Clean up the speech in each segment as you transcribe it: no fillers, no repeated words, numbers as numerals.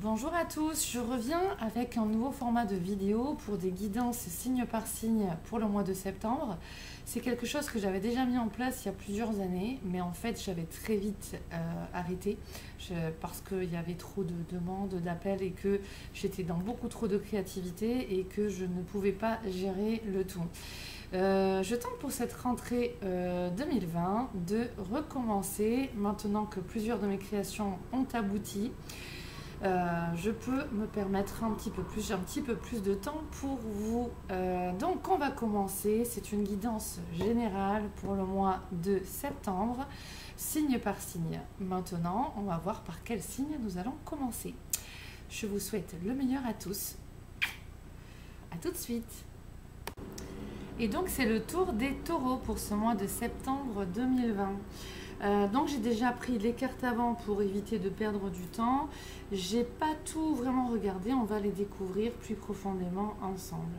Bonjour à tous, je reviens avec un nouveau format de vidéo pour des guidances signe par signe pour le mois de septembre. C'est quelque chose que j'avais déjà mis en place il y a plusieurs années, mais en fait j'avais très vite arrêté parce qu'il y avait trop de demandes, d'appels et que j'étais dans beaucoup trop de créativité et que je ne pouvais pas gérer le tout. Je tente pour cette rentrée 2020 de recommencer maintenant que plusieurs de mes créations ont abouti. Je peux me permettre un petit peu plus, j'ai un petit peu plus de temps pour vous. Donc on va commencer, c'est une guidance générale pour le mois de septembre, signe par signe. Maintenant, on va voir par quel signe nous allons commencer. Je vous souhaite le meilleur à tous. À tout de suite. Et donc c'est le tour des taureaux pour ce mois de septembre 2020. Donc j'ai déjà pris les cartes avant pour éviter de perdre du temps. J'ai pas tout vraiment regardé, on va les découvrir plus profondément ensemble.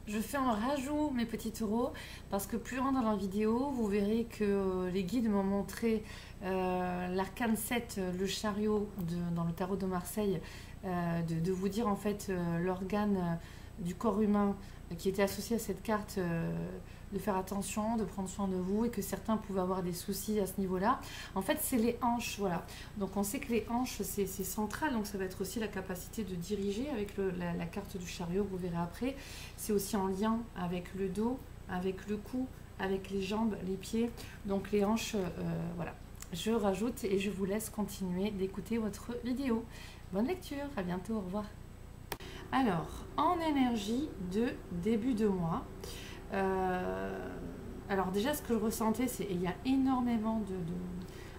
Je fais un rajout mes petits taureaux parce que plus loin dans la vidéo vous verrez que les guides m'ont montré l'arcane 7, le chariot dans le tarot de Marseille, de vous dire en fait l'organe du corps humain qui était associé à cette carte, de faire attention, de prendre soin de vous et que certains pouvaient avoir des soucis à ce niveau-là. En fait, c'est les hanches, voilà. Donc on sait que les hanches, c'est central, donc ça va être aussi la capacité de diriger avec la carte du chariot, vous verrez après. C'est aussi en lien avec le dos, avec le cou, avec les jambes, les pieds. Donc les hanches, voilà. Je rajoute et je vous laisse continuer d'écouter votre vidéo. Bonne lecture, à bientôt, au revoir. Alors, en énergie de début de mois, alors déjà ce que je ressentais, c'est qu'il y a énormément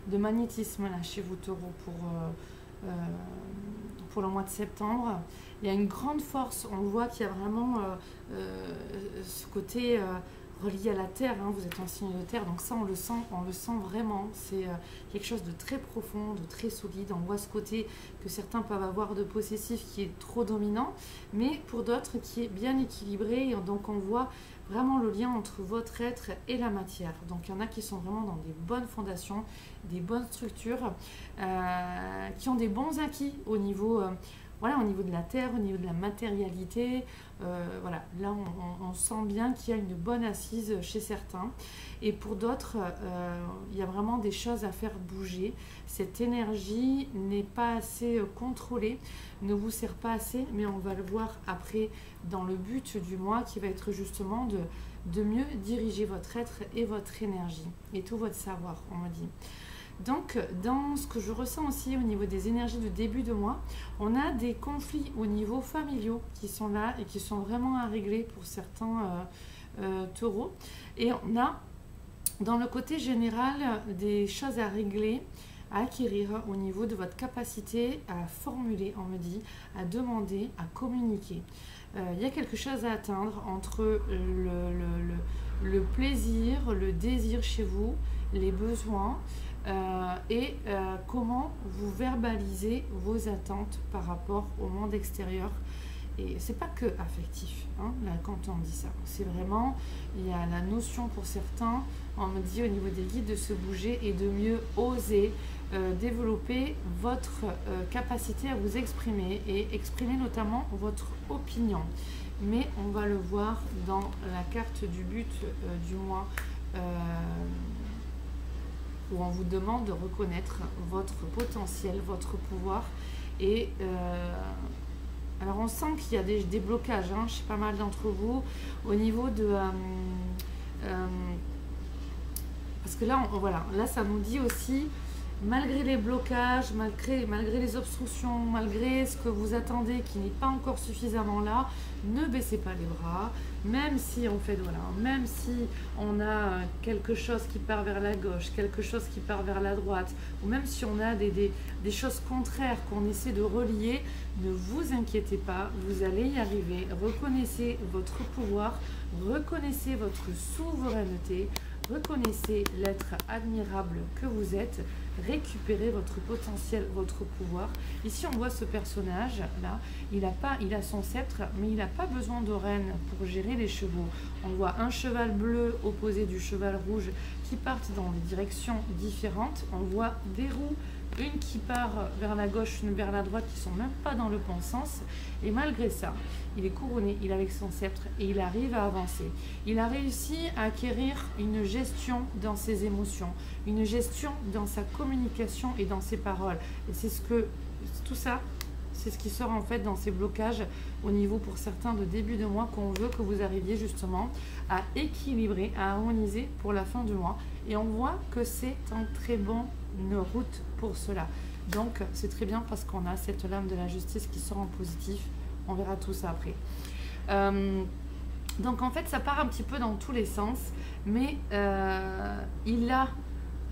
de magnétisme là chez vous taureaux pour le mois de septembre. Il y a une grande force, on voit qu'il y a vraiment ce côté relié à la terre, hein. Vous êtes en signe de terre, donc ça on le sent vraiment. C'est quelque chose de très profond, de très solide. On voit ce côté que certains peuvent avoir de possessif qui est trop dominant, mais pour d'autres qui est bien équilibré. Et donc on voit vraiment le lien entre votre être et la matière. Donc il y en a qui sont vraiment dans des bonnes fondations, des bonnes structures, qui ont des bons acquis au niveau... voilà, au niveau de la terre, au niveau de la matérialité, voilà, là on sent bien qu'il y a une bonne assise chez certains. Et pour d'autres, il y a vraiment des choses à faire bouger. Cette énergie n'est pas assez contrôlée, ne vous sert pas assez, mais on va le voir après dans le but du mois qui va être justement de mieux diriger votre être et votre énergie et tout votre savoir, on me dit. Donc, dans ce que je ressens aussi au niveau des énergies de début de mois, on a des conflits au niveau familiaux qui sont là et qui sont vraiment à régler pour certains taureaux. Et on a, dans le côté général, des choses à régler, à acquérir au niveau de votre capacité à formuler, on me dit, à demander, à communiquer. Il y a quelque chose à atteindre entre le plaisir, le désir chez vous, les besoins, et comment vous verbalisez vos attentes par rapport au monde extérieur. Et c'est pas que affectif, hein, là, quand on dit ça. C'est vraiment, il y a la notion pour certains, on me dit au niveau des guides, de se bouger et de mieux oser développer votre capacité à vous exprimer et exprimer notamment votre opinion. Mais on va le voir dans la carte du but du mois, où on vous demande de reconnaître votre potentiel, votre pouvoir. Et alors on sent qu'il y a des blocages, hein, chez pas mal d'entre vous, au niveau de... parce que là, voilà, là ça nous dit aussi, malgré les blocages, malgré les obstructions, malgré ce que vous attendez qui n'est pas encore suffisamment là, ne baissez pas les bras, même si on fait, voilà, même si on a quelque chose qui part vers la gauche, quelque chose qui part vers la droite, ou même si on a des choses contraires qu'on essaie de relier, ne vous inquiétez pas, vous allez y arriver. Reconnaissez votre pouvoir, reconnaissez votre souveraineté, reconnaissez l'être admirable que vous êtes, récupérez votre potentiel, votre pouvoir. Ici, on voit ce personnage-là, il a son sceptre, mais il n'a pas besoin de reine pour gérer les chevaux. On voit un cheval bleu opposé du cheval rouge qui partent dans des directions différentes. On voit des roues une qui part vers la gauche, une vers la droite, qui sont même pas dans le bon sens. Et malgré ça, il est couronné, il est avec son sceptre et il arrive à avancer. Il a réussi à acquérir une gestion dans ses émotions, une gestion dans sa communication et dans ses paroles. Et c'est ce que tout ça, c'est ce qui sort en fait dans ces blocages au niveau pour certains de début de mois qu'on veut que vous arriviez justement à équilibrer, à harmoniser pour la fin du mois. Et on voit que c'est une très bonne route pour cela. Donc c'est très bien parce qu'on a cette lame de la justice qui sort en positif. On verra tout ça après. Donc en fait ça part un petit peu dans tous les sens, mais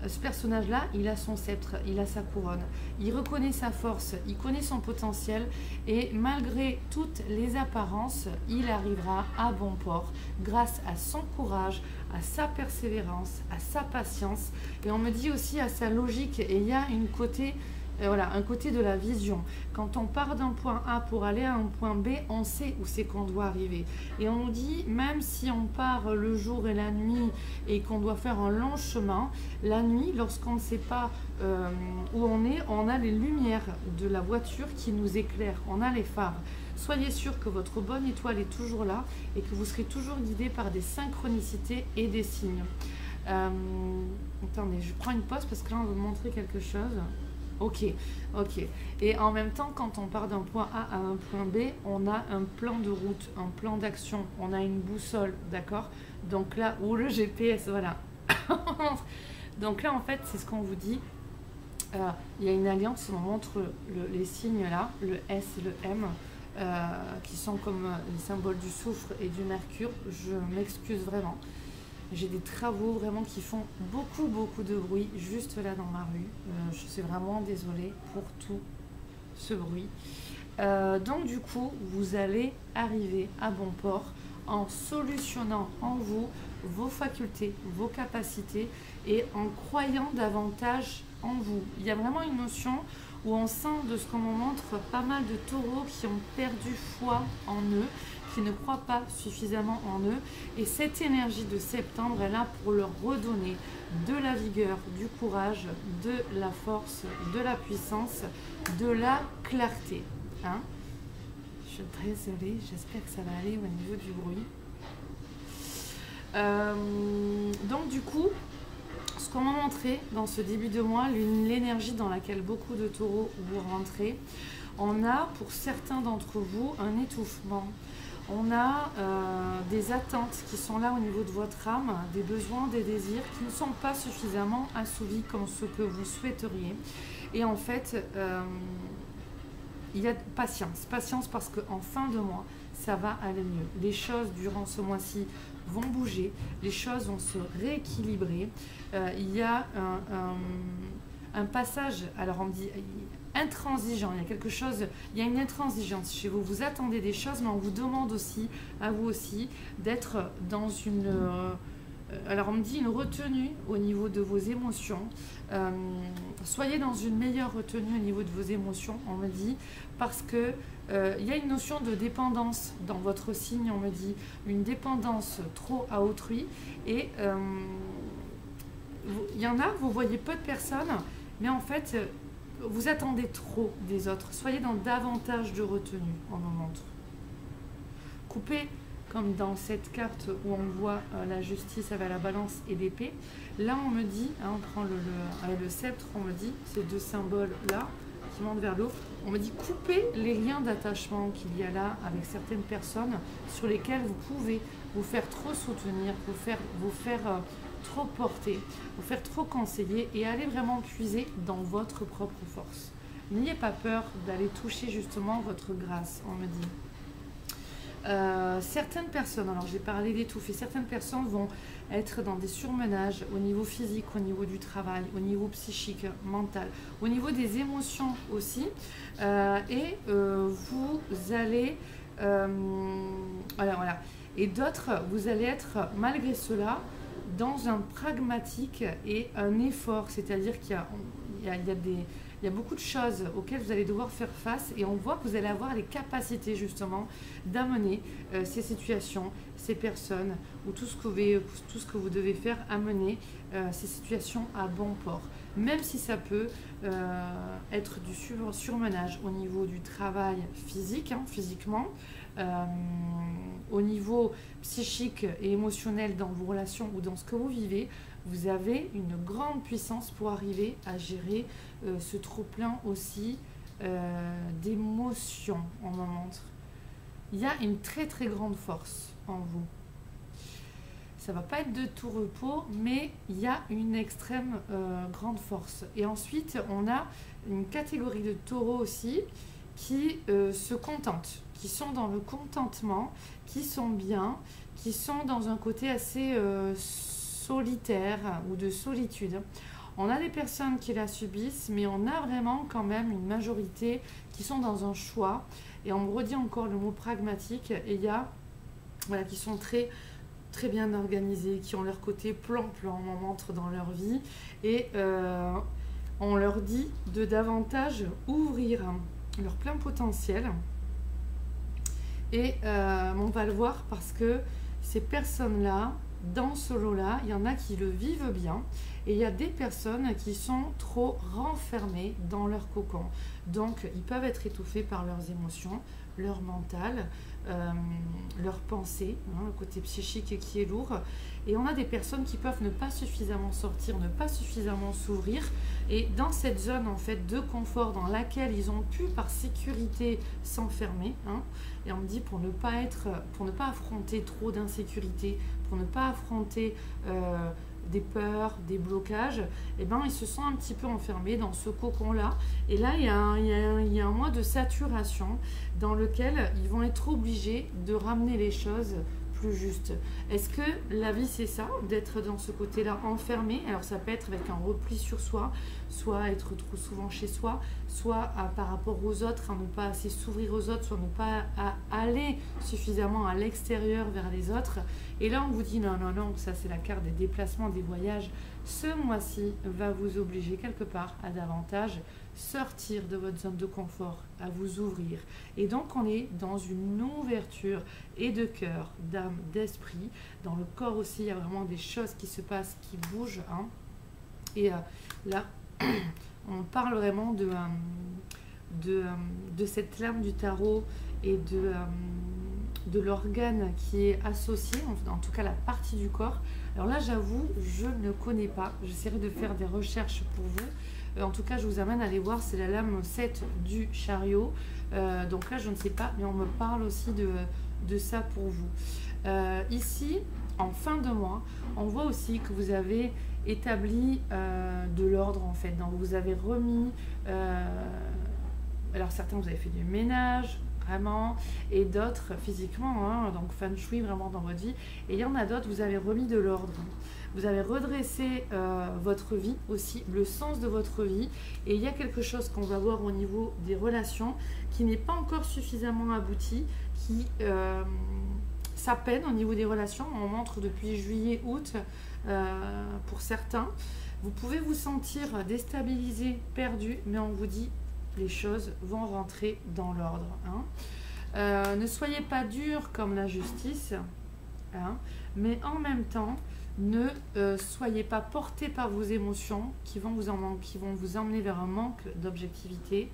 ce personnage-là, il a son sceptre, il a sa couronne, il reconnaît sa force, il connaît son potentiel et malgré toutes les apparences, il arrivera à bon port grâce à son courage, à sa persévérance, à sa patience et on me dit aussi à sa logique et il y a un côté de la vision. Quand on part d'un point A pour aller à un point B, on sait où c'est qu'on doit arriver. Et on nous dit, même si on part le jour et la nuit et qu'on doit faire un long chemin, la nuit, lorsqu'on ne sait pas où on a les lumières de la voiture qui nous éclairent, on a les phares. Soyez sûr que votre bonne étoile est toujours là et que vous serez toujours guidé par des synchronicités et des signes. Attendez, je prends une pause parce que là on veut montrer quelque chose. Ok. Et en même temps, quand on part d'un point A à un point B, on a un plan de route, un plan d'action, on a une boussole, d'accord? Donc là, ou le GPS, voilà. Donc là, en fait, c'est ce qu'on vous dit. Il y a une alliance au moment entre les signes là, le S et le M, qui sont comme les symboles du soufre et du mercure. Je m'excuse vraiment. J'ai des travaux vraiment qui font beaucoup de bruit juste là dans ma rue. Je suis vraiment désolée pour tout ce bruit. Donc du coup, vous allez arriver à bon port en solutionnant en vous vos facultés, vos capacités et en croyant davantage en vous. Il y a vraiment une notion où on sent de ce qu'on me montre pas mal de taureaux qui ont perdu foi en eux, qui ne croient pas suffisamment en eux. Et cette énergie de septembre est là pour leur redonner de la vigueur, du courage, de la force, de la puissance, de la clarté. Hein? Je suis très désolée, j'espère que ça va aller au niveau du bruit. Donc du coup, ce qu'on m'a montré dans ce début de mois, l'énergie dans laquelle beaucoup de taureaux vous rentrez, on a pour certains d'entre vous un étouffement. On a des attentes qui sont là au niveau de votre âme, des besoins, des désirs qui ne sont pas suffisamment assouvis comme ce que vous souhaiteriez. Et en fait, il y a patience parce qu'en fin de mois, ça va aller mieux. Les choses durant ce mois-ci vont bouger, les choses vont se rééquilibrer. Il y a un passage, alors on me dit intransigeant, il y a une intransigeance chez vous, vous attendez des choses, mais on vous demande aussi, à vous aussi, d'être dans une... alors on me dit une retenue au niveau de vos émotions. Soyez dans une meilleure retenue au niveau de vos émotions, on me dit, parce que il y a une notion de dépendance dans votre signe, on me dit, une dépendance trop à autrui. Et il y en a, vous voyez peu de personnes, mais en fait, vous attendez trop des autres. Soyez dans davantage de retenue, on me montre. Coupez, comme dans cette carte où on voit la justice avec la balance et l'épée. Là, on me dit, hein, on prend avec le sceptre, on me dit, ces deux symboles-là, qui montent vers l'eau, on me dit coupez les liens d'attachement qu'il y a là avec certaines personnes sur lesquelles vous pouvez vous faire trop soutenir, vous faire trop porter, vous faire trop conseiller et aller vraiment puiser dans votre propre force. N'ayez pas peur d'aller toucher justement votre grâce, on me dit. Certaines personnes, alors j'ai parlé d'étouffer, certaines personnes vont être dans des surmenages au niveau physique, au niveau du travail, au niveau psychique, mental, au niveau des émotions aussi. Vous allez... voilà. Et d'autres, vous allez être, malgré cela, dans un pragmatique et un effort. C'est-à-dire qu'il y a beaucoup de choses auxquelles vous allez devoir faire face et on voit que vous allez avoir les capacités justement d'amener ces situations, ces personnes ou tout ce que vous devez faire, amener ces situations à bon port. Même si ça peut être du surmenage au niveau du travail physique, hein, physiquement, au niveau psychique et émotionnel dans vos relations ou dans ce que vous vivez, vous avez une grande puissance pour arriver à gérer ce trop-plein aussi d'émotions, on me montre. Il y a une très très grande force en vous. Ça va pas être de tout repos, mais il y a une extrême grande force. Et ensuite, on a une catégorie de taureaux aussi qui se contentent, qui sont dans le contentement, qui sont bien, qui sont dans un côté assez solitaire ou de solitude. On a des personnes qui la subissent, mais on a vraiment quand même une majorité qui sont dans un choix. Et on me redit encore le mot pragmatique. Et il y a, voilà, qui sont très, très bien organisés, qui ont leur côté plan-plan, on montre dans leur vie. Et on leur dit de davantage ouvrir leur plein potentiel. Et on va le voir parce que ces personnes-là, dans ce lot-là, il y en a qui le vivent bien et il y a des personnes qui sont trop renfermées dans leur cocon. Donc, ils peuvent être étouffés par leurs émotions, leur mental, leurs pensées, hein, le côté psychique qui est lourd. Et on a des personnes qui peuvent ne pas suffisamment sortir, ne pas suffisamment s'ouvrir. Et dans cette zone en fait de confort dans laquelle ils ont pu par sécurité s'enfermer, hein, et on me dit pour ne pas affronter trop d'insécurité, pour ne pas affronter des peurs, des blocages, et ben ils se sont un petit peu enfermés dans ce cocon-là. Et là, il y a un mois de saturation dans lequel ils vont être obligés de ramener les choses plus justes. Est-ce que la vie, c'est ça, d'être dans ce côté-là enfermé? Alors ça peut être avec un repli sur soi, soit être trop souvent chez soi, soit par rapport aux autres, à ne pas assez s'ouvrir aux autres, soit ne pas aller suffisamment à l'extérieur vers les autres. Et là, on vous dit non, non, non, ça c'est la carte des déplacements, des voyages. Ce mois-ci va vous obliger quelque part à davantage sortir de votre zone de confort, à vous ouvrir. Et donc, on est dans une ouverture et de cœur, d'âme, d'esprit. Dans le corps aussi, il y a vraiment des choses qui se passent, qui bougent. Hein. Et là, on parle vraiment de cette lame du tarot et de l'organe qui est associé, en tout cas la partie du corps. Alors là, j'avoue, je ne connais pas. J'essaierai de faire des recherches pour vous. En tout cas, je vous amène à aller voir, c'est la lame 7 du chariot. Donc là, je ne sais pas, mais on me parle aussi de ça pour vous. Ici, en fin de mois, on voit aussi que vous avez établi de l'ordre, en fait. Donc, vous avez remis... alors, certains, vous avez fait du ménage, vraiment, et d'autres, physiquement, hein, donc feng shui, vraiment, dans votre vie. Et il y en a d'autres, vous avez remis de l'ordre. Vous avez redressé votre vie aussi, le sens de votre vie. Et il y a quelque chose qu'on va voir au niveau des relations qui n'est pas encore suffisamment abouti, qui ça peine au niveau des relations. On montre depuis juillet, août pour certains. Vous pouvez vous sentir déstabilisé, perdu, mais on vous dit les choses vont rentrer dans l'ordre. Hein. Ne soyez pas dur comme la justice, hein, mais en même temps, ne soyez pas porté par vos émotions qui vont vous emmener vers un manque d'objectivité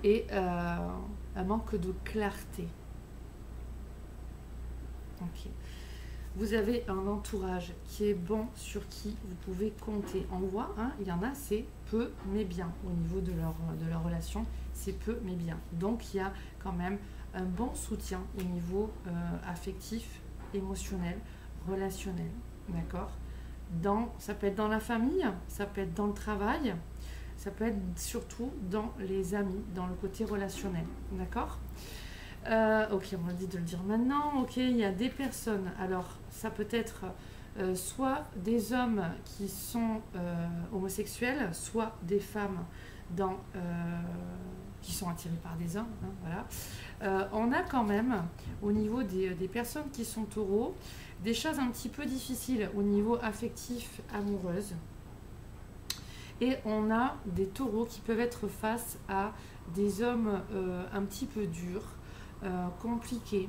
et un manque de clarté. Ok. Vous avez un entourage qui est bon, sur qui vous pouvez compter. On voit, hein, il y en a, c'est peu mais bien au niveau de leur relation, c'est peu mais bien. Donc il y a quand même un bon soutien au niveau affectif, émotionnel, relationnel, d'accord. Ça peut être dans la famille, ça peut être dans le travail, ça peut être surtout dans les amis, dans le côté relationnel, d'accord. Ok, on m'a dit de le dire maintenant. Ok, il y a des personnes, alors ça peut être soit des hommes qui sont homosexuels, soit des femmes qui sont attirées par des hommes, hein, voilà. On a quand même, au niveau des personnes qui sont taureaux, des choses un petit peu difficiles au niveau affectif, amoureuse. Et on a des taureaux qui peuvent être face à des hommes un petit peu durs, compliqués,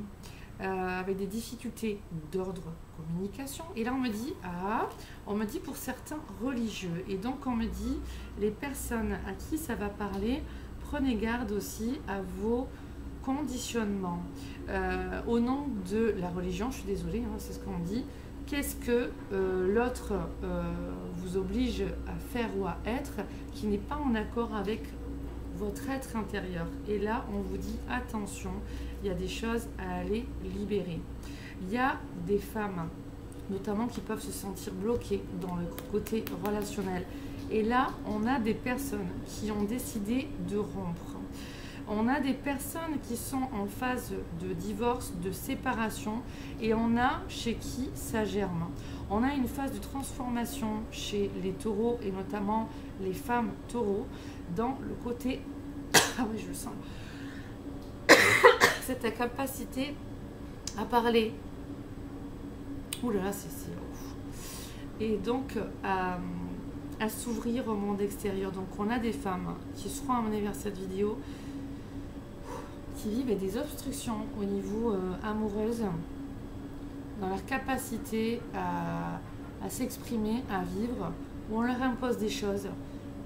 avec des difficultés d'ordre communication. Et là, on me dit pour certains religieux. Et donc, on me dit, les personnes à qui ça va parler, prenez garde aussi à vos conditionnements. Au nom de la religion, je suis désolée, hein, c'est ce qu'on dit. Qu'est-ce que l'autre vous oblige à faire ou à être qui n'est pas en accord avec votre être intérieur? Et là, on vous dit attention, il y a des choses à aller libérer. Il y a des femmes, notamment, qui peuvent se sentir bloquées dans le côté relationnel. Et là, on a des personnes qui ont décidé de rompre. On a des personnes qui sont en phase de divorce, de séparation, et on a chez qui ça germe. On a une phase de transformation chez les taureaux, et notamment les femmes taureaux, dans le côté... ah oui, je le sens. C'est ta capacité à parler. Ouh là là, c'est ouf. Et donc, à s'ouvrir au monde extérieur. Donc, on a des femmes qui seront amenées vers cette vidéo, qui vivent des obstructions au niveau amoureuse, dans leur capacité à s'exprimer, à vivre, où on leur impose des choses.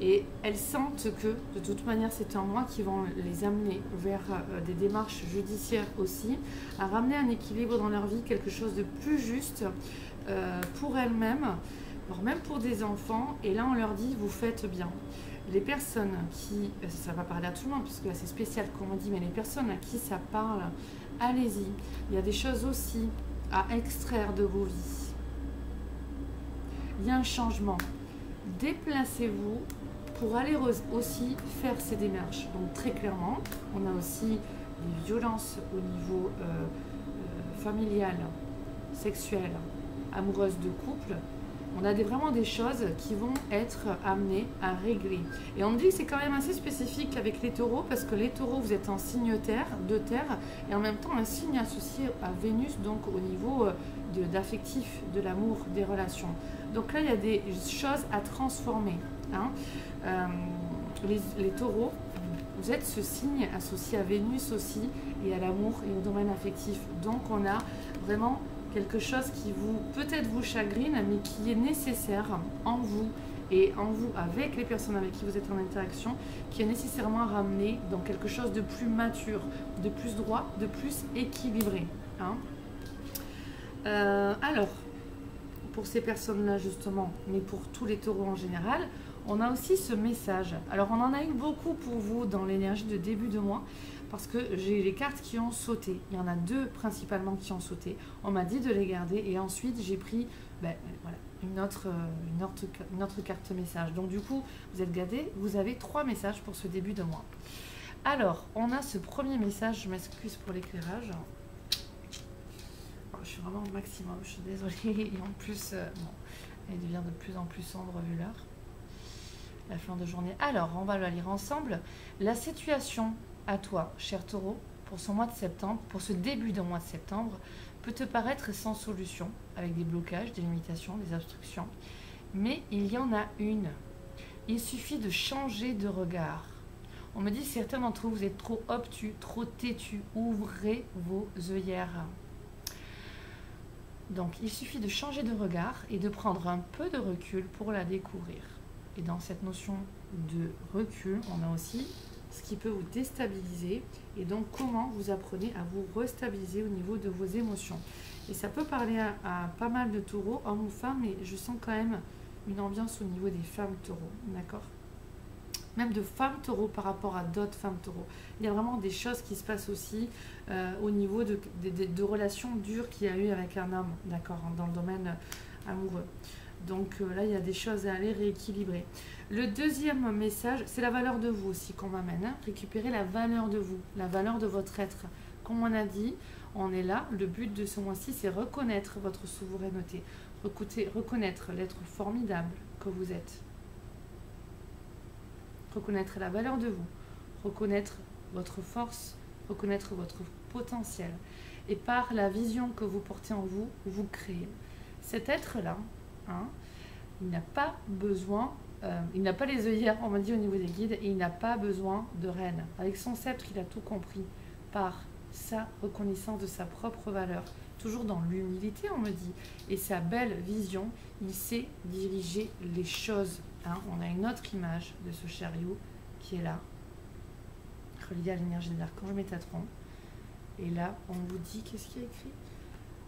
Et elles sentent que, de toute manière, c'est en moi qui vont les amener vers des démarches judiciaires aussi, à ramener un équilibre dans leur vie, quelque chose de plus juste pour elles-mêmes, voire même pour des enfants. Et là, on leur dit, vous faites bien. Les personnes qui, ça va parler à tout le monde, puisque c'est spécial comme on dit, mais les personnes à qui ça parle, allez-y. Il y a des choses aussi à extraire de vos vies. Il y a un changement. Déplacez-vous pour aller aussi faire ces démarches. Donc très clairement, on a aussi des violences au niveau familial, sexuel, amoureuse de couple. On a vraiment des choses qui vont être amenées à régler. Et on me dit que c'est quand même assez spécifique avec les taureaux, parce que les taureaux, vous êtes en signe de terre, et en même temps un signe associé à Vénus, donc au niveau d'affectif, de l'amour, des relations. Donc là, il y a des choses à transformer. Hein. Les taureaux, vous êtes ce signe associé à Vénus aussi, et à l'amour et au domaine affectif. Donc on a vraiment quelque chose qui peut-être vous chagrine, mais qui est nécessaire en vous et en vous avec les personnes avec qui vous êtes en interaction, qui est nécessairement ramené dans quelque chose de plus mature, de plus droit, de plus équilibré. Hein. Alors, pour ces personnes-là justement, mais pour tous les taureaux en général, on a aussi ce message. Alors, on en a eu beaucoup pour vous dans l'énergie de début de mois, parce que j'ai les cartes qui ont sauté. Il y en a deux principalement qui ont sauté. On m'a dit de les garder et ensuite j'ai pris voilà, une autre carte message. Donc du coup, vous êtes gardés, vous avez 3 messages pour ce début de mois. Alors, on a ce premier message, je m'excuse pour l'éclairage. Je suis vraiment au maximum, je suis désolée. Et en plus, elle devient de plus en plus sombre vu l'heure. La fin de journée. Alors, on va la lire ensemble. La situation à toi, cher taureau, pour ce mois de septembre, pour ce début de mois de septembre, peut te paraître sans solution, avec des blocages, des limitations, des obstructions. Mais il y en a une. Il suffit de changer de regard. On me dit, certains d'entre vous, vous êtes trop obtus, trop têtus. Ouvrez vos œillères. Donc, il suffit de changer de regard et de prendre un peu de recul pour la découvrir. Et dans cette notion de recul, on a aussi ce qui peut vous déstabiliser et donc comment vous apprenez à vous restabiliser au niveau de vos émotions. Et ça peut parler à pas mal de taureaux, hommes ou femmes, mais je sens quand même une ambiance au niveau des femmes taureaux, d'accord? Même de femmes taureaux par rapport à d'autres femmes taureaux. Il y a vraiment des choses qui se passent aussi au niveau de relations dures qu'il y a eu avec un homme, d'accord, dans le domaine amoureux. Donc là, il y a des choses à aller rééquilibrer. Le deuxième message, c'est la valeur de vous aussi qu'on m'amène. Hein. Récupérer la valeur de vous, la valeur de votre être. Comme on a dit, on est là. Le but de ce mois-ci, c'est reconnaître votre souveraineté. Reconnaître l'être formidable que vous êtes. Reconnaître la valeur de vous. Reconnaître votre force. Reconnaître votre potentiel. Et par la vision que vous portez en vous, vous créez. Cet être-là, hein, il n'a pas besoin, il n'a pas les œillères, on m'a dit au niveau des guides, et il n'a pas besoin de reine. Avec son sceptre, il a tout compris par sa reconnaissance de sa propre valeur. Toujours dans l'humilité, on me dit. Et sa belle vision, il sait diriger les choses. Hein. On a une autre image de ce chariot qui est là, relié à l'énergie de l'archange Métatron. Et là, on vous dit, qu'est-ce qu'il y a écrit?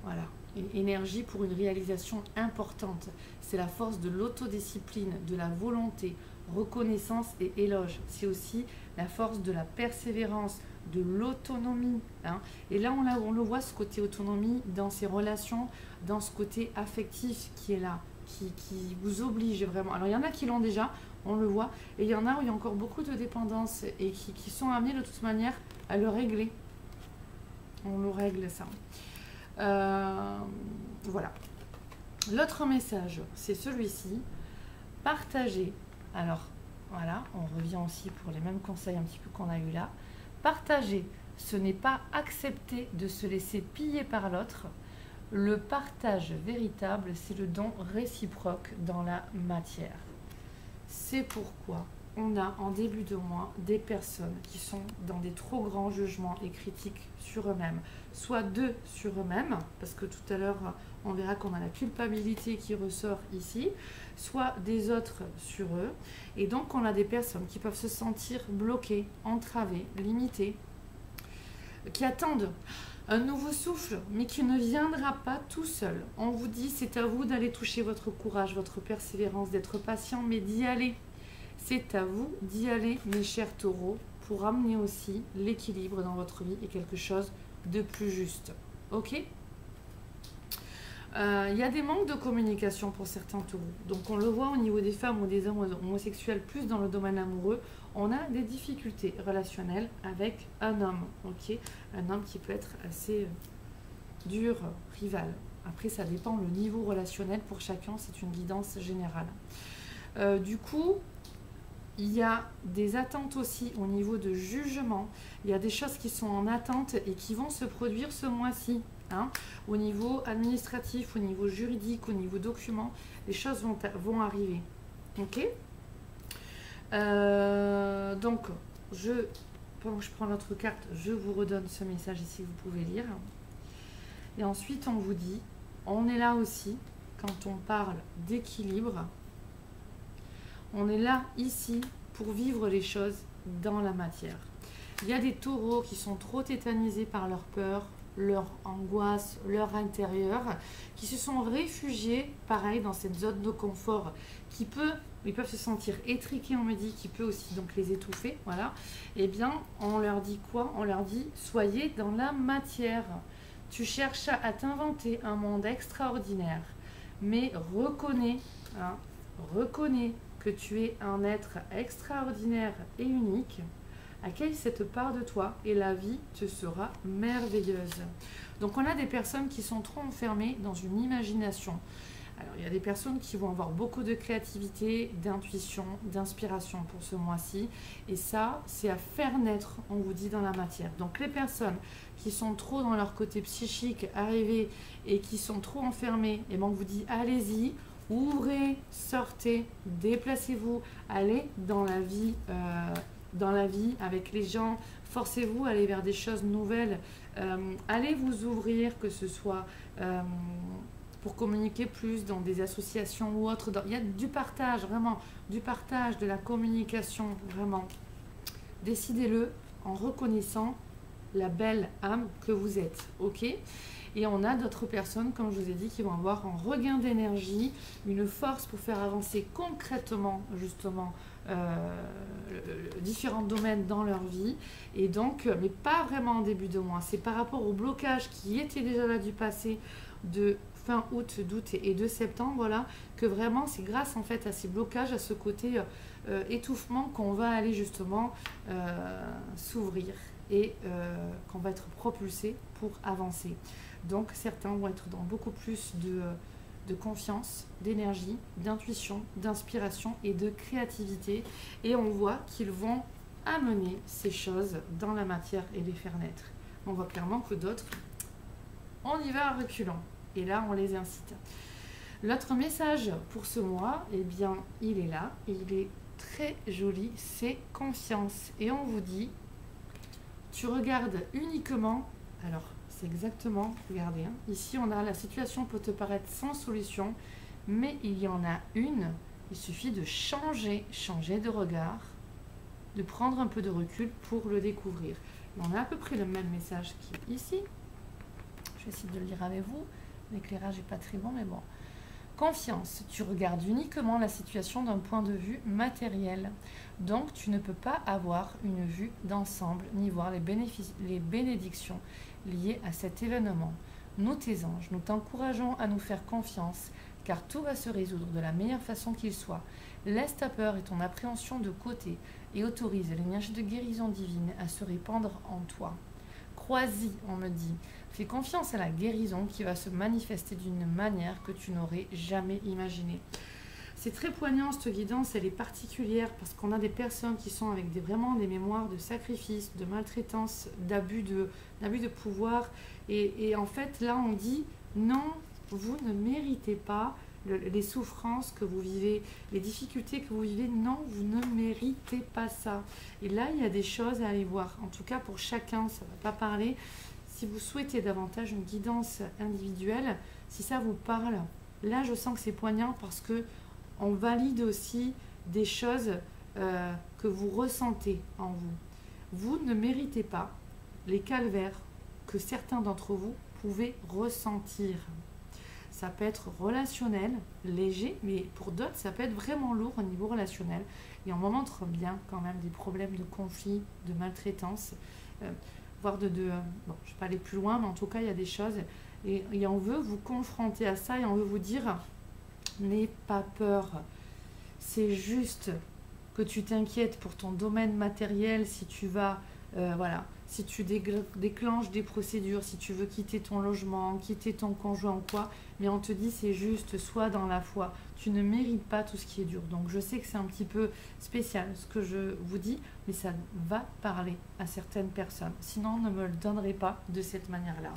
Voilà, une énergie pour une réalisation importante. C'est la force de l'autodiscipline, de la volonté, reconnaissance et éloge. C'est aussi la force de la persévérance, de l'autonomie. Hein. Et là, on le voit, ce côté autonomie dans ses relations, dans ce côté affectif qui est là, qui vous oblige vraiment. Alors, il y en a qui l'ont déjà, on le voit, et il y en a où il y a encore beaucoup de dépendance et qui sont amenés de toute manière à le régler. On le règle ça. Voilà. L'autre message, c'est celui-ci. Partager. Alors, voilà, on revient aussi pour les mêmes conseils un petit peu qu'on a eu là. Partager, ce n'est pas accepter de se laisser piller par l'autre. Le partage véritable, c'est le don réciproque dans la matière. C'est pourquoi on a en début de mois des personnes qui sont dans des trop grands jugements et critiques sur eux-mêmes, soit d'eux sur eux-mêmes, parce que tout à l'heure on verra qu'on a la culpabilité qui ressort ici, soit des autres sur eux, et donc on a des personnes qui peuvent se sentir bloquées, entravées, limitées, qui attendent un nouveau souffle, mais qui ne viendra pas tout seul. On vous dit, c'est à vous d'aller toucher votre courage, votre persévérance, d'être patient, mais d'y aller. C'est à vous d'y aller, mes chers taureaux, pour amener aussi l'équilibre dans votre vie et quelque chose de plus juste. Ok ? Il y a des manques de communication pour certains taureaux. Donc on le voit au niveau des femmes ou des hommes homosexuels, plus dans le domaine amoureux, on a des difficultés relationnelles avec un homme. Ok ? Un homme qui peut être assez dur, rival. Après, ça dépend le niveau relationnel pour chacun, c'est une guidance générale. Du coup, il y a des attentes aussi au niveau de jugement. Il y a des choses qui sont en attente et qui vont se produire ce mois-ci. Hein. Au niveau administratif, au niveau juridique, au niveau document, les choses vont arriver. Ok ? Donc, pendant que je prends l'autre carte, je vous redonne ce message ici, vous pouvez lire. Et ensuite, on vous dit, on est là aussi, quand on parle d'équilibre, on est là, ici, pour vivre les choses dans la matière. Il y a des taureaux qui sont trop tétanisés par leur peur, leur angoisse, leur intérieur, qui se sont réfugiés, pareil, dans cette zone de confort, ils peuvent se sentir étriqués, on me dit, qui peut aussi donc les étouffer, voilà. Eh bien, on leur dit quoi? On leur dit, soyez dans la matière. Tu cherches à t'inventer un monde extraordinaire, mais reconnais que tu es un être extraordinaire et unique. Accueille cette part de toi et la vie te sera merveilleuse. Donc on a des personnes qui sont trop enfermées dans une imagination. Alors il y a des personnes qui vont avoir beaucoup de créativité, d'intuition, d'inspiration pour ce mois-ci. Et ça, c'est à faire naître, on vous dit, dans la matière. Donc les personnes qui sont trop dans leur côté psychique, arrivées et qui sont trop enfermées, et ben on vous dit, allez-y, ouvrez, sortez, déplacez-vous, allez dans la vie avec les gens, forcez-vous à aller vers des choses nouvelles, allez vous ouvrir, que ce soit pour communiquer plus dans des associations ou autres. Il y a du partage, vraiment, du partage, de la communication, vraiment. Décidez-le en reconnaissant la belle âme que vous êtes, ok ? Et on a d'autres personnes, comme je vous ai dit, qui vont avoir un regain d'énergie, une force pour faire avancer concrètement, justement, différents domaines dans leur vie. Et donc, mais pas vraiment en début de mois. C'est par rapport au blocage qui était déjà là du passé, de fin août, d'août et de septembre, voilà, que vraiment c'est grâce en fait à ces blocages, à ce côté étouffement qu'on va aller justement s'ouvrir et qu'on va être propulsé pour avancer. Donc certains vont être dans beaucoup plus de confiance, d'énergie, d'intuition, d'inspiration et de créativité. Et on voit qu'ils vont amener ces choses dans la matière et les faire naître. On voit clairement que d'autres, on y va à reculons. Et là, on les incite. L'autre message pour ce mois, eh bien, il est là. Et il est très joli, c'est confiance. Et on vous dit, Tu regardes uniquement, alors c'est exactement, regardez, hein, ici on a la situation peut te paraître sans solution, mais il y en a une, il suffit de changer de regard, de prendre un peu de recul pour le découvrir. On a à peu près le même message qui est ici. Je vais essayer de le lire avec vous. L'éclairage n'est pas très bon, mais bon. Confiance, tu regardes uniquement la situation d'un point de vue matériel. Donc, tu ne peux pas avoir une vue d'ensemble, ni voir les bénédictions liées à cet événement. Nous, tes anges, nous t'encourageons à nous faire confiance, car tout va se résoudre de la meilleure façon qu'il soit. Laisse ta peur et ton appréhension de côté et autorise l'énergie de guérison divine à se répandre en toi. Crois-y, on me dit. Fais confiance à la guérison qui va se manifester d'une manière que tu n'aurais jamais imaginée. C'est très poignant, cette guidance, elle est particulière parce qu'on a des personnes qui sont avec vraiment des mémoires de sacrifice, de maltraitance, d'abus de pouvoir. Et en fait, là, on dit non, vous ne méritez pas les souffrances que vous vivez, les difficultés que vous vivez. Non, vous ne méritez pas ça. Et là, il y a des choses à aller voir. En tout cas, pour chacun, ça ne va pas parler. Si vous souhaitez davantage une guidance individuelle, si ça vous parle, là, je sens que c'est poignant parce que on valide aussi des choses que vous ressentez en vous. Vous ne méritez pas les calvaires que certains d'entre vous pouvaient ressentir. Ça peut être relationnel, léger, mais pour d'autres, ça peut être vraiment lourd au niveau relationnel. Et on montre bien quand même des problèmes de conflit, de maltraitance, voire bon, je ne vais pas aller plus loin, mais en tout cas, il y a des choses. Et on veut vous confronter à ça et on veut vous dire, n'aie pas peur. C'est juste que tu t'inquiètes pour ton domaine matériel si tu vas, si tu déclenches des procédures, si tu veux quitter ton logement, quitter ton conjoint ou quoi, mais on te dit c'est juste, sois dans la foi. Tu ne mérites pas tout ce qui est dur. Donc je sais que c'est un petit peu spécial ce que je vous dis, mais ça va parler à certaines personnes. Sinon, ne me le donnerez pas de cette manière-là.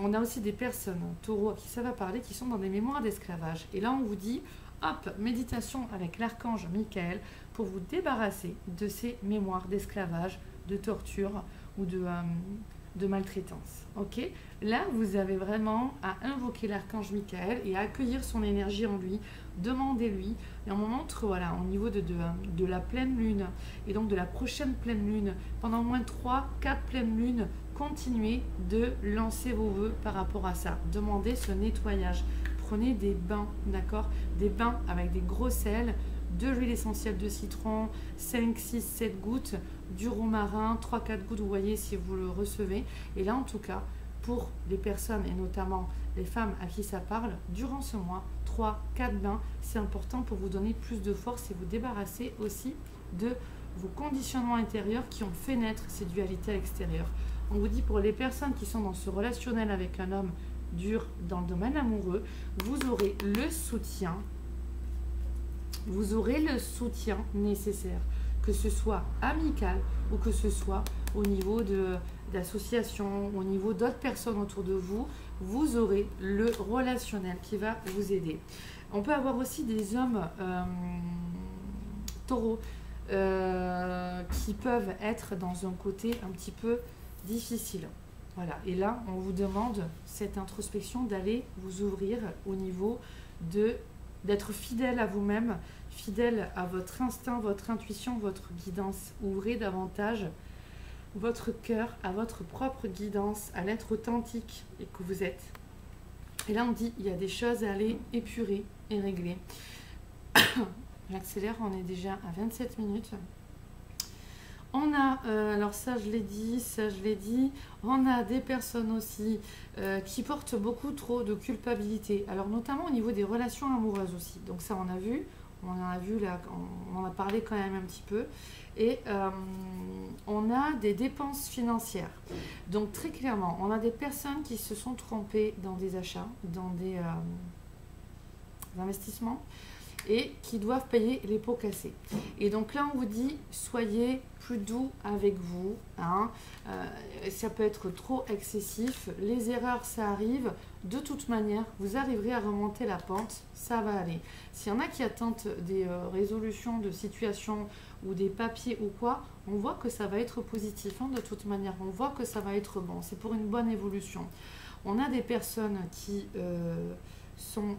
On a aussi des personnes, taureaux, à qui ça va parler, qui sont dans des mémoires d'esclavage. Et là, on vous dit, hop, méditation avec l'archange Michael pour vous débarrasser de ces mémoires d'esclavage, de torture ou de maltraitance. Ok? Là, vous avez vraiment à invoquer l'archange Michael et à accueillir son énergie en lui. Demandez-lui. Et on montre, voilà, au niveau de la pleine lune et donc de la prochaine pleine lune, pendant au moins 3-4 pleines lunes, continuez de lancer vos vœux par rapport à ça. Demandez ce nettoyage. Prenez des bains, d'accord? Des bains avec des gros sels, de l'huile essentielle de citron, 5, 6, 7 gouttes, du romarin, 3-4 gouttes, vous voyez si vous le recevez. Et là, en tout cas, pour les personnes et notamment les femmes à qui ça parle, durant ce mois, 3-4 bains, c'est important pour vous donner plus de force et vous débarrasser aussi de vos conditionnements intérieurs qui ont fait naître ces dualités à l'extérieur. On vous dit pour les personnes qui sont dans ce relationnel avec un homme dur dans le domaine amoureux, vous aurez le soutien nécessaire, que ce soit amical ou que ce soit au niveau d'associations, au niveau d'autres personnes autour de vous, vous aurez le relationnel qui va vous aider. On peut avoir aussi des hommes taureaux qui peuvent être dans un côté un petit peu difficile. Voilà. Et là, on vous demande cette introspection d'aller vous ouvrir au niveau d'être fidèle à vous-même, fidèle à votre instinct, votre intuition, votre guidance. Ouvrez davantage votre cœur à votre propre guidance, à l'être authentique et que vous êtes. Et là, on dit, il y a des choses à aller épurer et régler. J'accélère, on est déjà à 27 minutes. On a, alors ça je l'ai dit, on a des personnes aussi qui portent beaucoup trop de culpabilité, alors notamment au niveau des relations amoureuses aussi. Donc ça on en a vu là, on en a parlé quand même un petit peu. Et on a des dépenses financières. Donc très clairement, on a des personnes qui se sont trompées dans des achats, dans des investissements. et qui doivent payer les pots cassés. Et donc là, on vous dit, soyez plus doux avec vous. Hein. Ça peut être trop excessif. Les erreurs, ça arrive. De toute manière, vous arriverez à remonter la pente. Ça va aller. S'il y en a qui attendent des résolutions de situations ou des papiers ou quoi, on voit que ça va être positif. Hein, de toute manière, on voit que ça va être bon. C'est pour une bonne évolution. On a des personnes qui sont...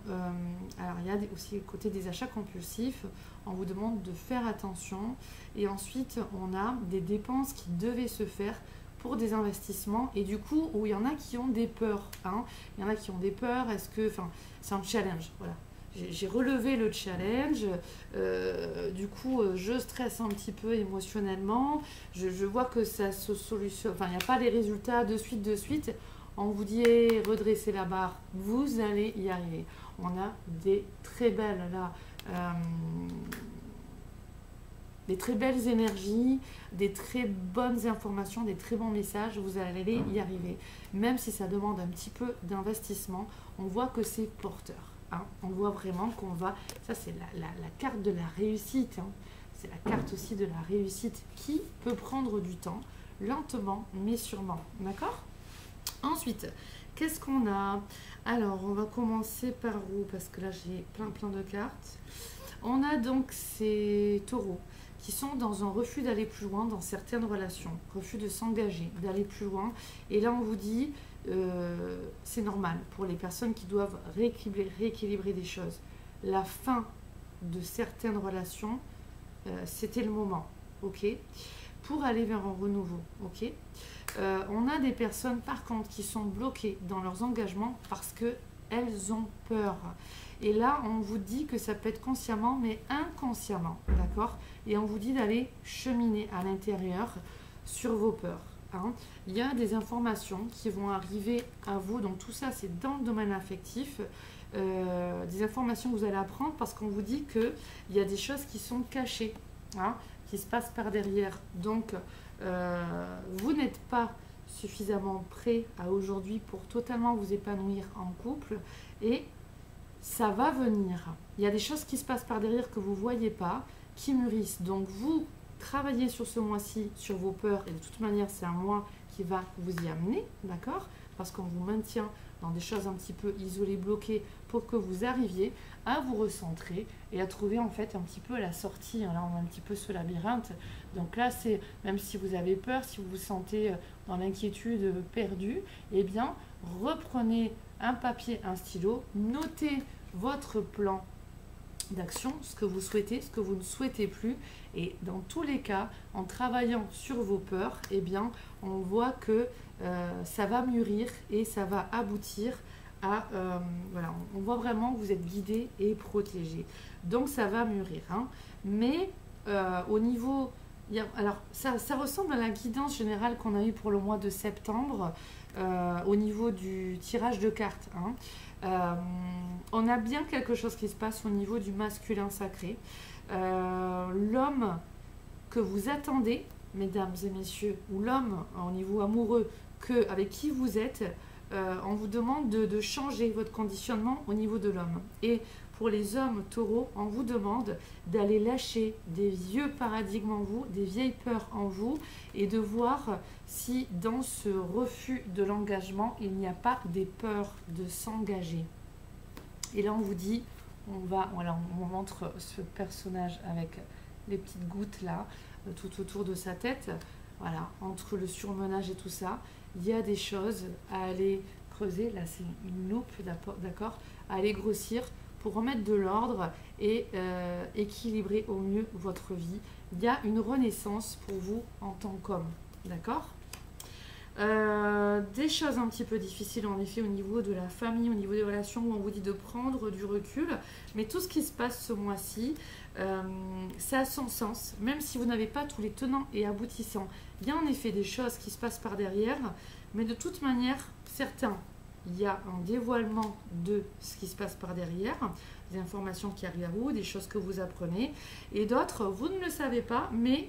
alors, il y a aussi le côté des achats compulsifs. On vous demande de faire attention. Et ensuite, on a des dépenses qui devaient se faire pour des investissements. Et du coup, où il y en a qui ont des peurs. Hein. Il y en a qui ont des peurs. Est-ce que... Enfin, c'est un challenge. Voilà. J'ai relevé le challenge. Du coup, je stresse un petit peu émotionnellement. Je vois que ça se solutionne. Enfin, il n'y a pas les résultats de suite, de suite. On vous dit redressez la barre, vous allez y arriver. On a des très belles là, des très belles énergies, des très bonnes informations, des très bons messages. Vous allez y arriver. Même si ça demande un petit peu d'investissement, on voit que c'est porteur. Hein. On voit vraiment qu'on va... Ça, c'est la carte de la réussite. Hein. C'est la carte aussi de la réussite qui peut prendre du temps, lentement, mais sûrement. D'accord ? Ensuite, qu'est-ce qu'on a? Alors, on va commencer par où? Parce que là, j'ai plein de cartes. On a donc ces taureaux qui sont dans un refus d'aller plus loin dans certaines relations, refus de s'engager, d'aller plus loin. Et là, on vous dit, c'est normal pour les personnes qui doivent rééquilibrer des choses. La fin de certaines relations, c'était le moment, ok? Pour aller vers un renouveau, ok? On a des personnes par contre qui sont bloquées dans leurs engagements parce qu'elles ont peur. Et là, on vous dit que ça peut être consciemment mais inconsciemment, d'accord? Et on vous dit d'aller cheminer à l'intérieur sur vos peurs. Hein. Il y a des informations qui vont arriver à vous, donc tout ça c'est dans le domaine affectif. Des informations que vous allez apprendre parce qu'on vous dit qu'il y a des choses qui sont cachées, hein, qui se passent par derrière. Donc, vous n'êtes pas suffisamment prêt à aujourd'hui pour totalement vous épanouir en couple et ça va venir. Il y a des choses qui se passent par derrière que vous ne voyez pas, qui mûrissent. Donc, vous travaillez sur ce mois-ci, sur vos peurs et de toute manière, c'est un mois qui va vous y amener, d'accord? Parce qu'on vous maintient dans des choses un petit peu isolées, bloquées pour que vous arriviez à vous recentrer et à trouver en fait un petit peu la sortie. Là, on est un petit peu ce labyrinthe. Donc là, c'est même si vous avez peur, si vous vous sentez dans l'inquiétude perdue, eh bien, reprenez un papier, un stylo, notez votre plan d'action, ce que vous souhaitez, ce que vous ne souhaitez plus. Et dans tous les cas, en travaillant sur vos peurs, eh bien, on voit que ça va mûrir et ça va aboutir à... voilà, on voit vraiment que vous êtes guidé et protégé. Donc, ça va mûrir. Hein. Mais au niveau... alors, ça ressemble à la guidance générale qu'on a eue pour le mois de septembre au niveau du tirage de cartes. Hein. On a bien quelque chose qui se passe au niveau du masculin sacré. L'homme que vous attendez, mesdames et messieurs, ou l'homme au niveau amoureux avec qui vous êtes, on vous demande de changer votre conditionnement au niveau de l'homme. Et pour les hommes taureaux, on vous demande d'aller lâcher des vieux paradigmes en vous, des vieilles peurs en vous, et de voir si dans ce refus de l'engagement, il n'y a pas des peurs de s'engager. Et là, on vous dit, voilà, on montre ce personnage avec les petites gouttes là, tout autour de sa tête. Voilà, entre le surmenage et tout ça, il y a des choses à aller creuser. Là, c'est une loupe, d'accord, à aller grossir pour remettre de l'ordre et équilibrer au mieux votre vie. Il y a une renaissance pour vous en tant qu'homme, d'accord? Des choses un petit peu difficiles en effet au niveau de la famille, au niveau des relations où on vous dit de prendre du recul, mais tout ce qui se passe ce mois-ci, ça a son sens, même si vous n'avez pas tous les tenants et aboutissants. Il y a en effet des choses qui se passent par derrière, mais de toute manière, certains, il y a un dévoilement de ce qui se passe par derrière, des informations qui arrivent à vous, des choses que vous apprenez, et d'autres, vous ne le savez pas, mais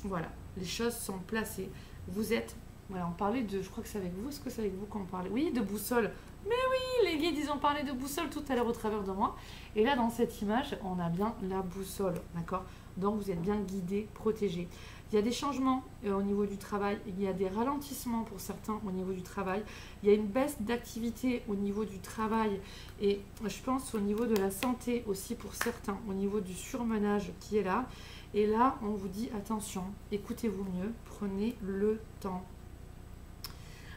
voilà, les choses sont placées. Vous êtes... Voilà, on parlait de, je crois que c'est avec vous, est-ce que c'est avec vous qu'on parlait? Oui, de boussole. Mais oui, les guides, ils ont parlé de boussole tout à l'heure au travers de moi. Et là, dans cette image, on a bien la boussole, d'accord? Donc, vous êtes bien guidé, protégé. Il y a des changements au niveau du travail, il y a des ralentissements pour certains au niveau du travail, il y a une baisse d'activité au niveau du travail et je pense au niveau de la santé aussi pour certains, au niveau du surmenage qui est là. Et là, on vous dit attention, écoutez-vous mieux, prenez le temps.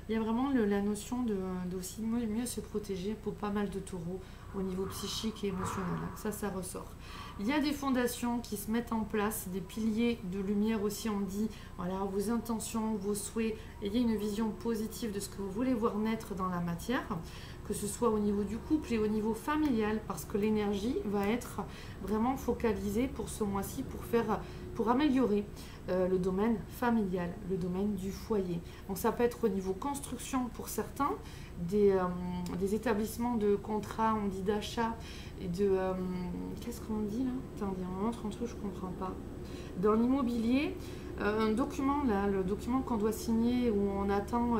Il y a vraiment la notion d'aussi mieux se protéger pour pas mal de taureaux au niveau psychique et émotionnel. Ça ressort. Il y a des fondations qui se mettent en place, des piliers de lumière aussi, on dit, voilà, vos intentions, vos souhaits, ayez une vision positive de ce que vous voulez voir naître dans la matière, que ce soit au niveau du couple et au niveau familial, parce que l'énergie va être vraiment focalisée pour ce mois-ci, pour améliorer le domaine familial, le domaine du foyer. Donc ça peut être au niveau construction pour certains, des établissements de contrats, on dit d'achat, et de... qu'est-ce qu'on dit là? Attendez, on montre un truc, je ne comprends pas. Dans l'immobilier, un document là, le document qu'on doit signer, où on attend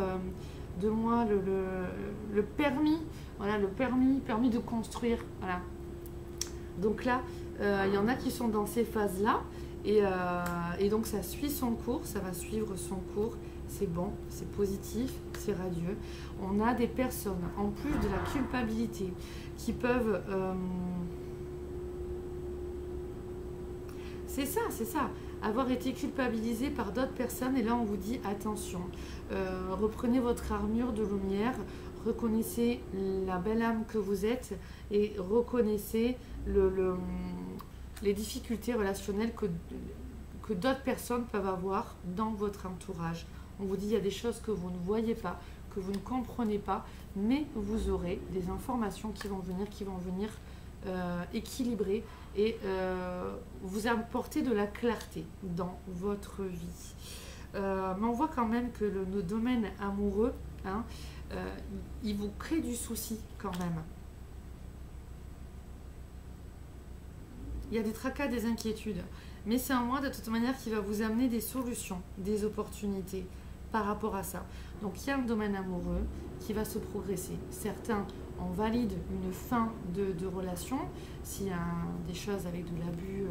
2 mois le permis, voilà, le permis de construire, voilà. Donc là, il y en a qui sont dans ces phases-là, et donc ça suit son cours, ça va suivre son cours, c'est bon, c'est positif, c'est radieux. On a des personnes, en plus de la culpabilité, qui peuvent... c'est ça, avoir été culpabilisé par d'autres personnes, et là on vous dit attention, reprenez votre armure de lumière, reconnaissez la belle âme que vous êtes, et reconnaissez les difficultés relationnelles que d'autres personnes peuvent avoir dans votre entourage. On vous dit il y a des choses que vous ne voyez pas, que vous ne comprenez pas, mais vous aurez des informations qui vont venir équilibrer et vous apporter de la clarté dans votre vie. Mais on voit quand même que le domaine amoureux, hein, il vous crée du souci quand même. Il y a des tracas, des inquiétudes, mais c'est un mois de toute manière qui va vous amener des solutions, des opportunités par rapport à ça. Donc il y a un domaine amoureux qui va se progresser. Certains en valident une fin de relation, s'il y a des choses avec de l'abus,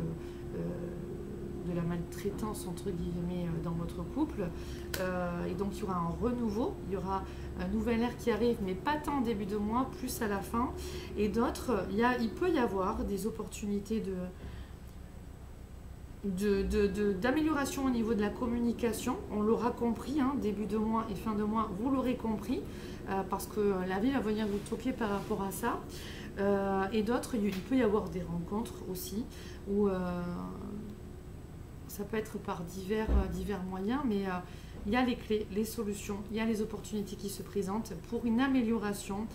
de la maltraitance entre guillemets dans votre couple, et donc il y aura un renouveau, il y aura un nouvel air qui arrive, mais pas tant en début de mois, plus à la fin. Et d'autres, il peut y avoir des opportunités d'amélioration au niveau de la communication. On l'aura compris, hein, début de mois et fin de mois, vous l'aurez compris, parce que la vie va venir vous toquer par rapport à ça. Et d'autres, il peut y avoir des rencontres aussi, où ça peut être par divers moyens, mais il y a les clés, les solutions, il y a les opportunités qui se présentent pour une amélioration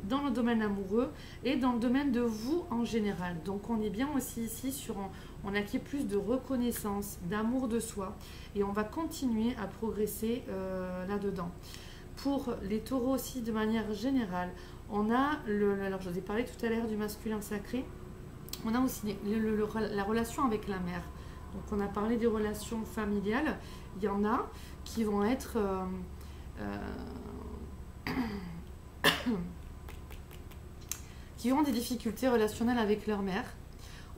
dans le domaine amoureux et dans le domaine de vous en général. Donc on est bien aussi ici sur... On acquiert plus de reconnaissance, d'amour de soi, et on va continuer à progresser là-dedans. Pour les taureaux aussi, de manière générale, on a, alors je vous ai parlé tout à l'heure du masculin sacré, on a aussi la relation avec la mère. Donc on a parlé des relations familiales, il y en a qui vont être... qui ont des difficultés relationnelles avec leur mère,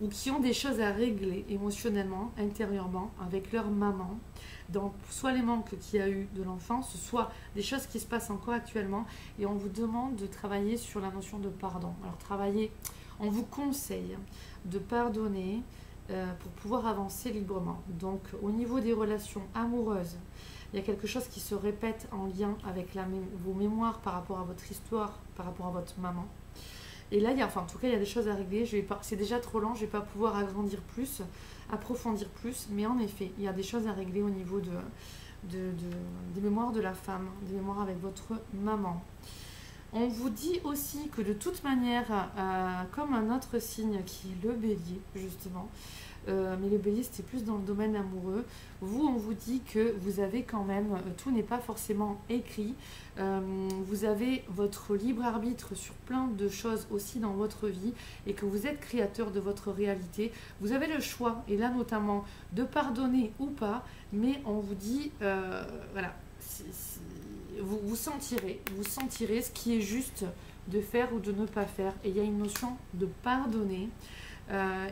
ou qui ont des choses à régler émotionnellement, intérieurement, avec leur maman, dans soit les manques qu'il y a eu de l'enfance, soit des choses qui se passent encore actuellement, et on vous demande de travailler sur la notion de pardon. Alors on vous conseille de pardonner pour pouvoir avancer librement. Donc au niveau des relations amoureuses, il y a quelque chose qui se répète en lien avec vos mémoires par rapport à votre histoire, par rapport à votre maman. Et là, en tout cas, il y a des choses à régler. C'est déjà trop long, je ne vais pas pouvoir agrandir plus, approfondir plus. Mais en effet, il y a des choses à régler au niveau des mémoires de la femme, des mémoires avec votre maman. On vous dit aussi que de toute manière, comme un autre signe qui est le bélier, justement, mais le bélier c'était plus dans le domaine amoureux, on vous dit que vous avez quand même, tout n'est pas forcément écrit, vous avez votre libre arbitre sur plein de choses aussi dans votre vie, et que vous êtes créateur de votre réalité. Vous avez le choix, et là notamment, de pardonner ou pas, mais on vous dit, voilà, vous sentirez ce qui est juste de faire ou de ne pas faire. Et il y a une notion de pardonner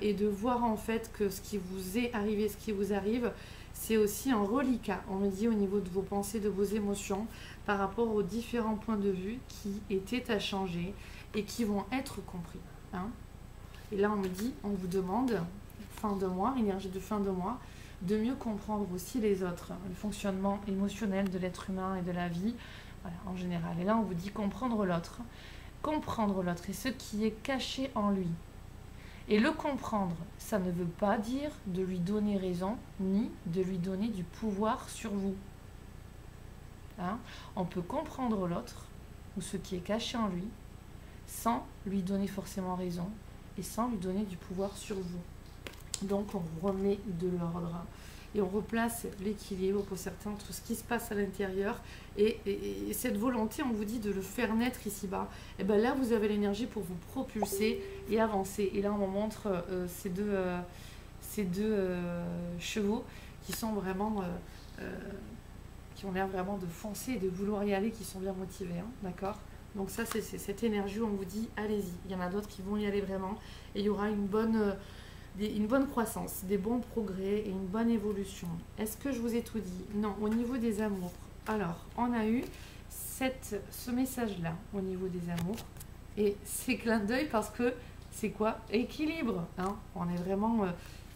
et de voir en fait que ce qui vous est arrivé, ce qui vous arrive, c'est aussi un reliquat, on me dit, au niveau de vos pensées, de vos émotions, par rapport aux différents points de vue qui étaient à changer et qui vont être compris. Hein. Et là, on me dit, on vous demande, fin de mois, énergie de fin de mois, de mieux comprendre aussi les autres, le fonctionnement émotionnel de l'être humain et de la vie, voilà, en général. Et là, on vous dit comprendre l'autre et ce qui est caché en lui. Et le comprendre, ça ne veut pas dire de lui donner raison, ni de lui donner du pouvoir sur vous. Hein? On peut comprendre l'autre, ou ce qui est caché en lui, sans lui donner forcément raison, et sans lui donner du pouvoir sur vous. Donc on remet de l'ordre, et on replace l'équilibre pour certains entre ce qui se passe à l'intérieur, et cette volonté, on vous dit de le faire naître ici-bas. Et bien là, vous avez l'énergie pour vous propulser et avancer. Et là, on me montre ces deux chevaux qui sont vraiment... qui ont l'air vraiment de foncer et de vouloir y aller, qui sont bien motivés, hein, d'accord? Donc ça, c'est cette énergie où on vous dit, allez-y. Il y en a d'autres qui vont y aller vraiment, et il y aura une bonne croissance, des bons progrès et une bonne évolution. Est-ce que je vous ai tout dit? Non, au niveau des amours. Alors, on a eu ce message-là au niveau des amours, et c'est clin d'œil parce que c'est quoi? Équilibre, hein? On est vraiment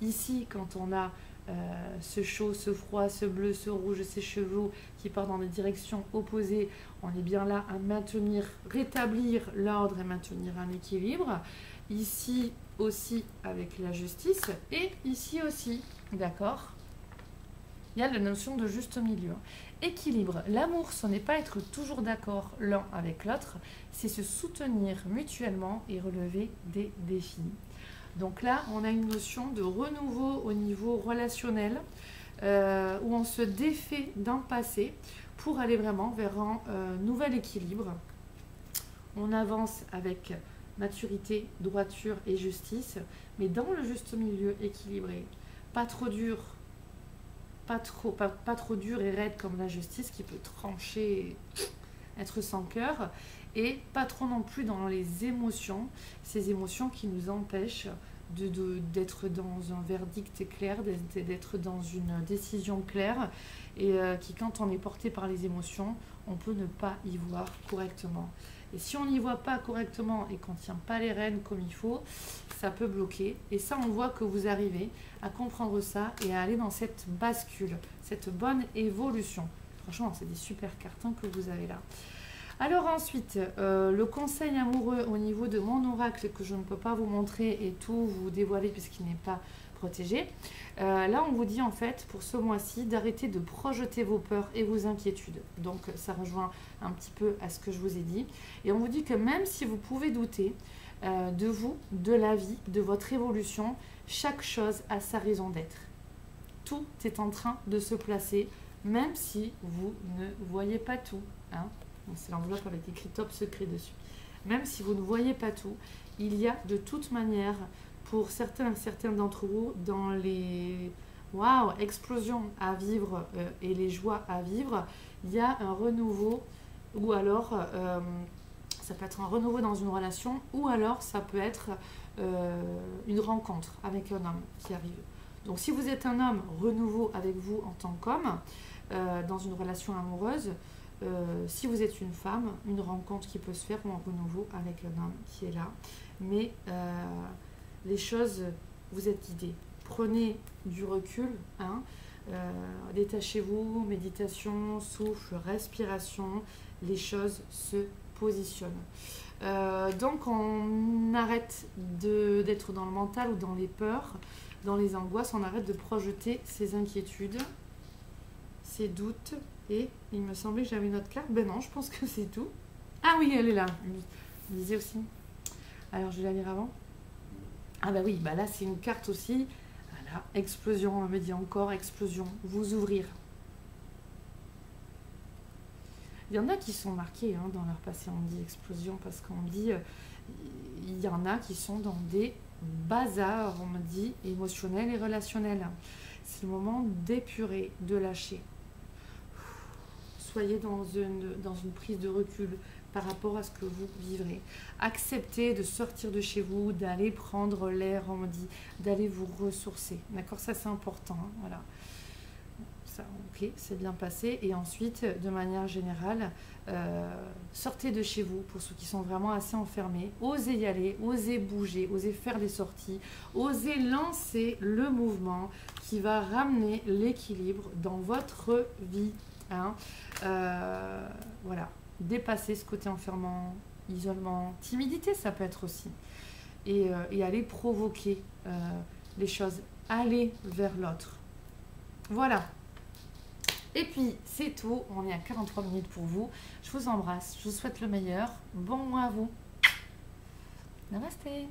ici quand on a ce chaud, ce froid, ce bleu, ce rouge, ces chevaux qui partent dans des directions opposées. On est bien là à maintenir, rétablir l'ordre et maintenir un équilibre. Ici aussi avec la justice et ici aussi, d'accord? Il y a la notion de juste milieu. Équilibre. L'amour, ce n'est pas être toujours d'accord l'un avec l'autre, c'est se soutenir mutuellement et relever des défis. Donc là, on a une notion de renouveau au niveau relationnel, où on se défait d'un passé pour aller vraiment vers un nouvel équilibre. On avance avec maturité, droiture et justice, mais dans le juste milieu équilibré. Pas trop dur, pas trop dur et raide comme la justice qui peut trancher, être sans cœur, et pas trop non plus dans les émotions, ces émotions qui nous empêchent d'être dans un verdict clair, d'être dans une décision claire, et qui, quand on est porté par les émotions, on peut ne pas y voir correctement. Et si on n'y voit pas correctement et qu'on ne tient pas les rênes comme il faut, ça peut bloquer. Et ça, on voit que vous arrivez à comprendre ça et à aller dans cette bascule, cette bonne évolution. Franchement, c'est des super cartons que vous avez là. Alors ensuite, le conseil amoureux au niveau de mon oracle que je ne peux pas vous montrer et tout vous dévoiler puisqu'il n'est pas protégé. Là, on vous dit en fait pour ce mois-ci d'arrêter de projeter vos peurs et vos inquiétudes. Donc ça rejoint un petit peu à ce que je vous ai dit. Et on vous dit que même si vous pouvez douter de vous, de la vie, de votre évolution, chaque chose a sa raison d'être. Tout est en train de se placer, même si vous ne voyez pas tout. Hein. C'est l'enveloppe avec écrit top secret dessus. Même si vous ne voyez pas tout, il y a de toute manière, pour certains d'entre vous, dans les explosions à vivre et les joies à vivre, il y a un renouveau, ou alors ça peut être un renouveau dans une relation, ou alors ça peut être une rencontre avec un homme qui arrive. Donc si vous êtes un homme, renouveau avec vous en tant qu'homme, dans une relation amoureuse. Si vous êtes une femme, une rencontre qui peut se faire ou un renouveau avec un homme qui est là. Mais les choses, vous êtes guidés. Prenez du recul, hein, détachez-vous, méditation, souffle, respiration, les choses se positionnent. Donc on arrête d'être dans le mental ou dans les peurs, dans les angoisses, on arrête de projeter ses inquiétudes, ses doutes. Et il me semblait que j'avais une autre carte. Ben non, je pense que c'est tout. Ah oui, elle est là. Je disais aussi. Alors, je vais la lire avant. Ah bah oui, bah là, c'est une carte aussi. Voilà, explosion, on me dit encore, explosion. Vous ouvrir. Il y en a qui sont marqués hein, dans leur passé, on dit explosion, parce qu'on dit... il y en a qui sont dans des bazars, on me dit, émotionnels et relationnels. C'est le moment d'épurer, de lâcher. Soyez dans une prise de recul, par rapport à ce que vous vivrez. Acceptez de sortir de chez vous, d'aller prendre l'air, on me dit, d'aller vous ressourcer. D'accord, ça c'est important, hein, voilà. Ça, ok, c'est bien passé. Et ensuite, de manière générale, sortez de chez vous pour ceux qui sont vraiment assez enfermés. Osez y aller, osez bouger, osez faire des sorties, osez lancer le mouvement qui va ramener l'équilibre dans votre vie. Hein. Voilà, dépasser ce côté enfermant, isolement, timidité, ça peut être aussi. Et aller provoquer les choses, aller vers l'autre. Voilà. Et puis, c'est tout. On est à 43 minutes pour vous. Je vous embrasse. Je vous souhaite le meilleur. Bon mois à vous. Namasté.